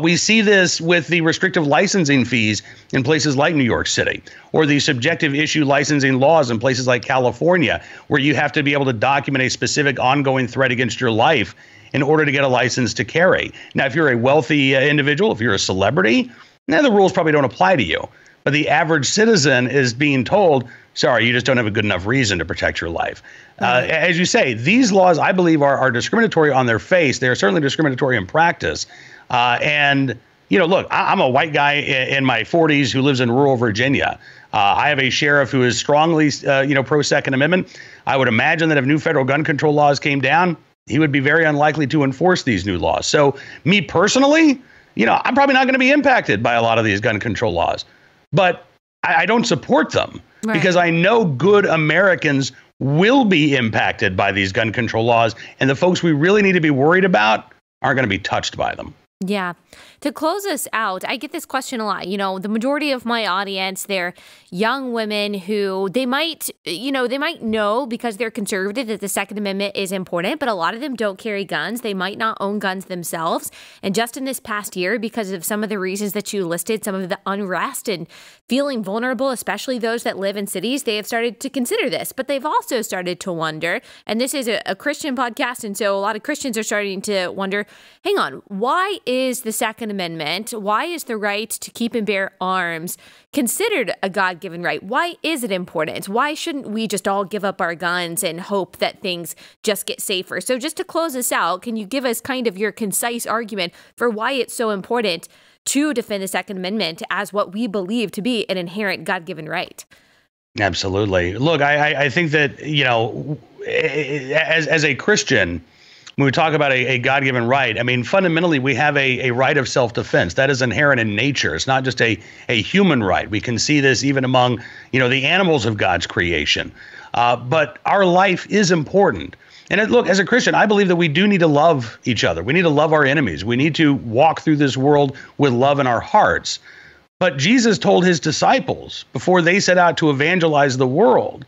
Speaker 2: We see this with the restrictive licensing fees in places like New York City, or the subjective issue licensing laws in places like California, where you have to be able to document a specific ongoing threat against your life in order to get a license to carry. Now, if you're a wealthy individual, if you're a celebrity, the rules probably don't apply to you. But the average citizen is being told, sorry, you just don't have a good enough reason to protect your life. As you say, these laws, I believe, are discriminatory on their face. They are certainly discriminatory in practice. And, look, I'm a white guy in my 40s who lives in rural Virginia. I have a sheriff who is strongly, pro-Second Amendment. I would imagine that if new federal gun control laws came down, he would be very unlikely to enforce these new laws. So me personally, I'm probably not going to be impacted by a lot of these gun control laws. But I don't support them because I know good Americans will be impacted by these gun control laws. And the folks we really need to be worried about aren't going to be touched by them.
Speaker 1: Yeah. To close us out, I get this question a lot. The majority of my audience, they're young women who they might know because they're conservative that the Second Amendment is important, but a lot of them don't carry guns. They might not own guns themselves. And just in this past year, because of some of the reasons that you listed, some of the unrest and feeling vulnerable, especially those that live in cities, they have started to consider this. But they've also started to wonder, and this is a Christian podcast, and so a lot of Christians are starting to wonder, hang on, why is the Second Amendment, why is the right to keep and bear arms considered a God-given right? Why is it important? Why shouldn't we just all give up our guns and hope that things just get safer? So just to close this out, can you give us kind of your concise argument for why it's so important to defend the Second Amendment as what we believe to be an inherent God-given right?
Speaker 2: Absolutely. Look, I think that, as a Christian, when we talk about a God-given right, I mean, fundamentally, we have a right of self-defense. That is inherent in nature. It's not just a human right. We can see this even among, the animals of God's creation. But our life is important. And look, as a Christian, I believe that we do need to love each other. We need to love our enemies. We need to walk through this world with love in our hearts. But Jesus told his disciples before they set out to evangelize the world,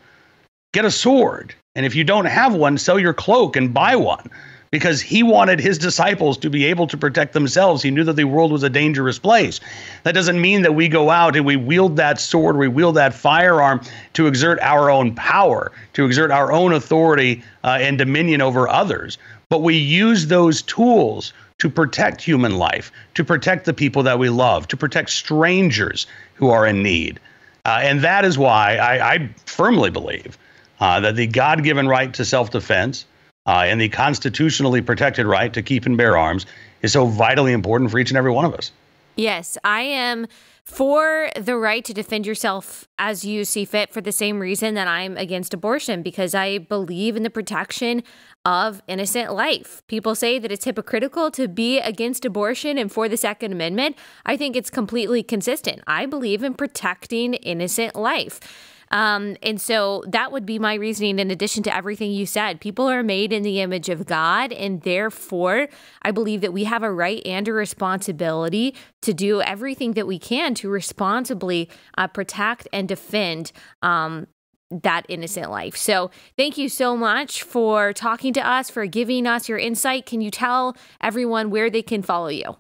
Speaker 2: get a sword. And if you don't have one, sell your cloak and buy one. Because he wanted his disciples to be able to protect themselves. He knew that the world was a dangerous place. That doesn't mean that we go out and we wield that sword, we wield that firearm to exert our own power, to exert our own authority and dominion over others. But we use those tools to protect human life, to protect the people that we love, to protect strangers who are in need. And that is why I firmly believe that the God-given right to self-defense and the constitutionally protected right to keep and bear arms is so vitally important for each and every one of us.
Speaker 1: Yes, I am for the right to defend yourself as you see fit for the same reason that I'm against abortion, because I believe in the protection of innocent life. People say that it's hypocritical to be against abortion and for the Second Amendment. I think it's completely consistent. I believe in protecting innocent life. And so that would be my reasoning in addition to everything you said. People are made in the image of God, and therefore I believe that we have a right and a responsibility to do everything that we can to responsibly protect and defend that innocent life. So thank you so much for talking to us, for giving us your insight. Can you tell everyone where they can follow you?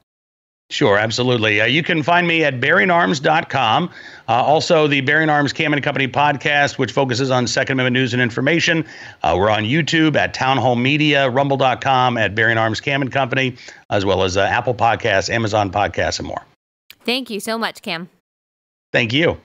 Speaker 2: Sure, absolutely. You can find me at bearingarms.com. Also, the Bearing Arms Cam and Company podcast, which focuses on Second Amendment news and information. We're on YouTube at Town Hall Media, rumble.com at Bearing Arms Cam and Company, as well as Apple Podcasts, Amazon Podcasts, and more.
Speaker 1: Thank you so much, Cam.
Speaker 2: Thank you.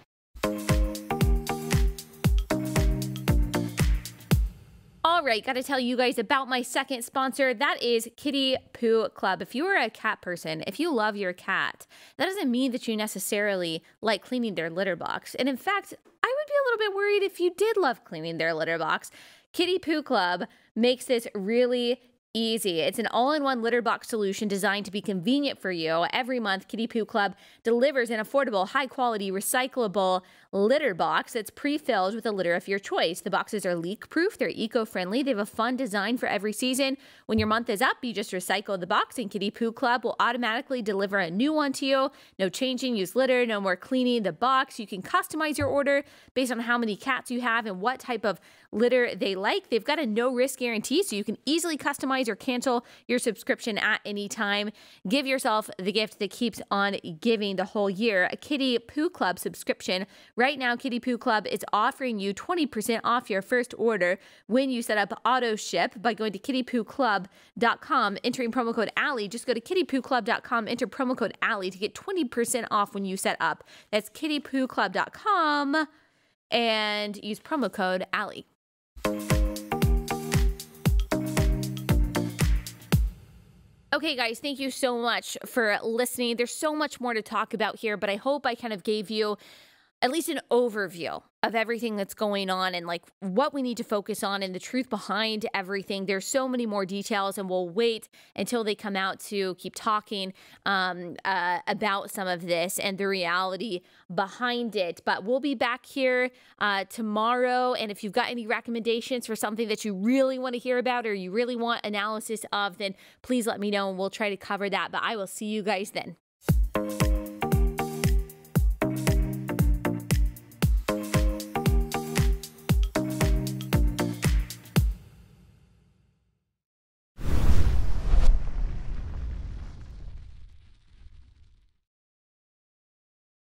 Speaker 1: All right, got to tell you guys about my second sponsor. That is Kitty Poo Club. If you are a cat person, if you love your cat, that doesn't mean that you necessarily like cleaning their litter box. And in fact, I would be a little bit worried if you did love cleaning their litter box. Kitty Poo Club makes this really easy. It's an all-in-one litter box solution designed to be convenient for you. Every month, Kitty Poo Club delivers an affordable, high-quality, recyclable litter box that's pre-filled with a litter of your choice. The boxes are leak-proof, they're eco-friendly, they have a fun design for every season. When your month is up, you just recycle the box and Kitty Poo Club will automatically deliver a new one to you. No changing used litter, no more cleaning the box. You can customize your order based on how many cats you have and what type of litter they like. They've got a no-risk guarantee, so you can easily customize or cancel your subscription at any time. Give yourself the gift that keeps on giving the whole year, a Kitty Poo Club subscription. Right now, Kitty Poo Club is offering you 20% off your first order when you set up auto ship by going to kittypooclub.com, entering promo code Allie. Just go to kittypooclub.com, enter promo code Allie to get 20% off when you set up. That's kittypooclub.com and use promo code Allie. Okay, guys, thank you so much for listening. There's so much more to talk about here, but I hope I kind of gave you at least an overview of everything that's going on and like what we need to focus on and the truth behind everything. There's so many more details, and we'll wait until they come out to keep talking about some of this and the reality behind it. But we'll be back here tomorrow. And if you've got any recommendations for something that you really want to hear about or you really want analysis of, then please let me know and we'll try to cover that. But I will see you guys then.